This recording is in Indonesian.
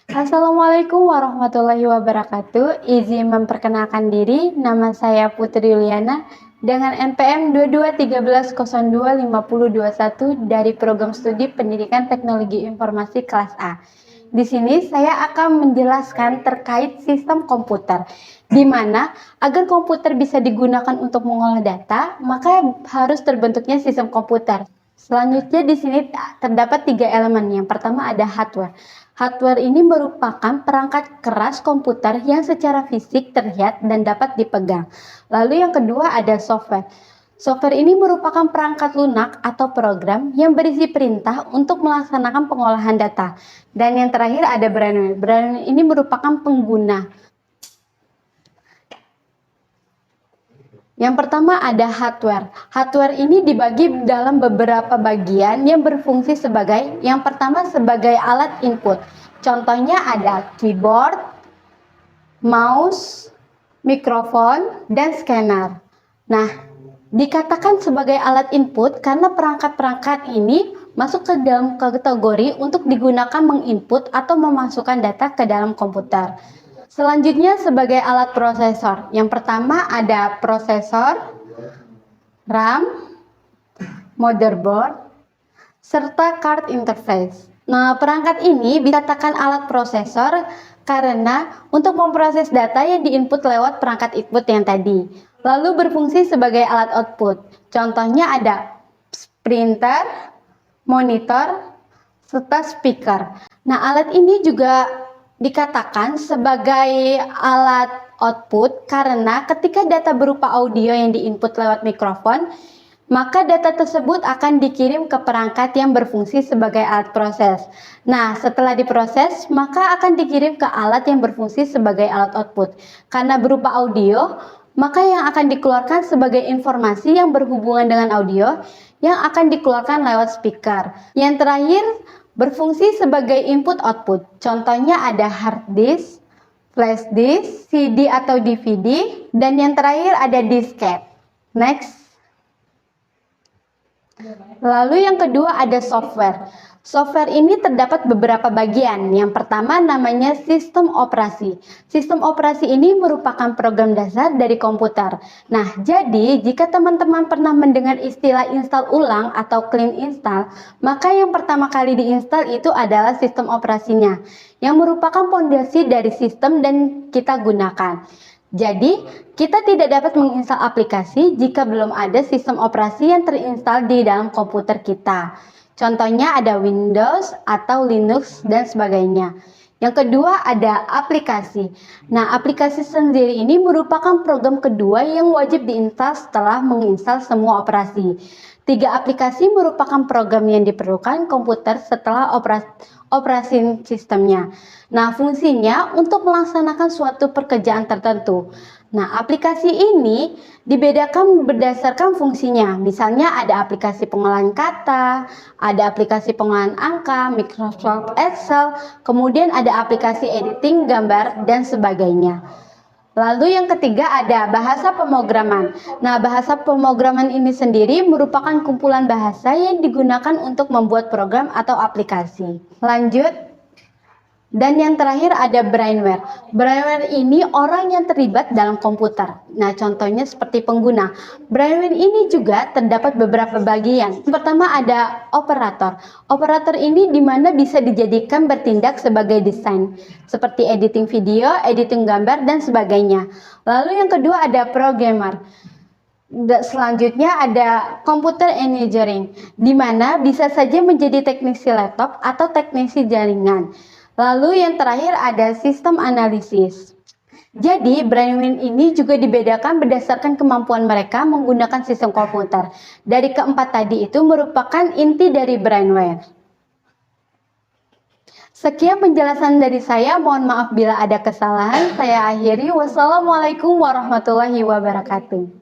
Assalamualaikum warahmatullahi wabarakatuh. Izin memperkenalkan diri, nama saya Putri Yuliana dengan NPM 2213025021 dari Program Studi Pendidikan Teknologi Informasi kelas A. Di sini saya akan menjelaskan terkait sistem komputer, di mana agar komputer bisa digunakan untuk mengolah data, maka harus terbentuknya sistem komputer. Selanjutnya di sini terdapat 3 elemen. Yang pertama ada hardware. Hardware ini merupakan perangkat keras komputer yang secara fisik terlihat dan dapat dipegang. Lalu yang kedua ada software. Software ini merupakan perangkat lunak atau program yang berisi perintah untuk melaksanakan pengolahan data. Dan yang terakhir ada brainware. Brainware ini merupakan pengguna. Yang pertama ada hardware. Hardware ini dibagi dalam beberapa bagian yang berfungsi sebagai, yang pertama sebagai alat input. Contohnya ada keyboard, mouse, mikrofon, dan scanner. Nah, dikatakan sebagai alat input karena perangkat-perangkat ini masuk ke dalam kategori untuk digunakan menginput atau memasukkan data ke dalam komputer. Selanjutnya sebagai alat prosesor. Yang pertama ada prosesor, RAM, motherboard, serta card interface. Nah, perangkat ini dikatakan alat prosesor karena untuk memproses data yang diinput lewat perangkat input yang tadi. Lalu berfungsi sebagai alat output. Contohnya ada printer, monitor, serta speaker. Nah, alat ini juga dikatakan sebagai alat output karena ketika data berupa audio yang diinput lewat mikrofon, maka data tersebut akan dikirim ke perangkat yang berfungsi sebagai alat proses. Nah, setelah diproses, maka akan dikirim ke alat yang berfungsi sebagai alat output. Karena berupa audio, maka yang akan dikeluarkan sebagai informasi yang berhubungan dengan audio yang akan dikeluarkan lewat speaker. Yang terakhir, berfungsi sebagai input output. Contohnya ada hard disk, flash disk, CD atau DVD, dan yang terakhir ada disket. Next. Lalu yang kedua ada software. Software ini terdapat beberapa bagian. Yang pertama namanya sistem operasi. Sistem operasi ini merupakan program dasar dari komputer. Nah, jadi jika teman-teman pernah mendengar istilah install ulang atau clean install, maka yang pertama kali diinstal itu adalah sistem operasinya, yang merupakan fondasi dari sistem dan kita gunakan. Jadi, kita tidak dapat menginstal aplikasi jika belum ada sistem operasi yang terinstal di dalam komputer kita. Contohnya ada Windows atau Linux dan sebagainya. Yang kedua ada aplikasi. Nah, aplikasi sendiri ini merupakan program kedua yang wajib diinstal setelah menginstal semua operasi. 3 aplikasi merupakan program yang diperlukan komputer setelah operasi sistemnya. Nah, fungsinya untuk melaksanakan suatu pekerjaan tertentu. Nah, aplikasi ini dibedakan berdasarkan fungsinya. Misalnya ada aplikasi pengolahan kata, ada aplikasi pengolahan angka, Microsoft Excel, kemudian ada aplikasi editing gambar dan sebagainya. Lalu yang ketiga ada bahasa pemrograman. Nah, bahasa pemrograman ini sendiri merupakan kumpulan bahasa yang digunakan untuk membuat program atau aplikasi. Lanjut. Dan yang terakhir ada brainware. Brainware ini orang yang terlibat dalam komputer. Nah, contohnya seperti pengguna. Brainware ini juga terdapat beberapa bagian. Yang pertama ada operator. Operator ini dimana bisa dijadikan bertindak sebagai desain, seperti editing video, editing gambar, dan sebagainya. Lalu yang kedua ada programmer. Selanjutnya ada computer engineering, di mana bisa saja menjadi teknisi laptop atau teknisi jaringan. Lalu yang terakhir ada sistem analisis. Jadi, brainware ini juga dibedakan berdasarkan kemampuan mereka menggunakan sistem komputer. Dari keempat tadi itu merupakan inti dari brainware. Sekian penjelasan dari saya, mohon maaf bila ada kesalahan. Saya akhiri. Wassalamualaikum warahmatullahi wabarakatuh.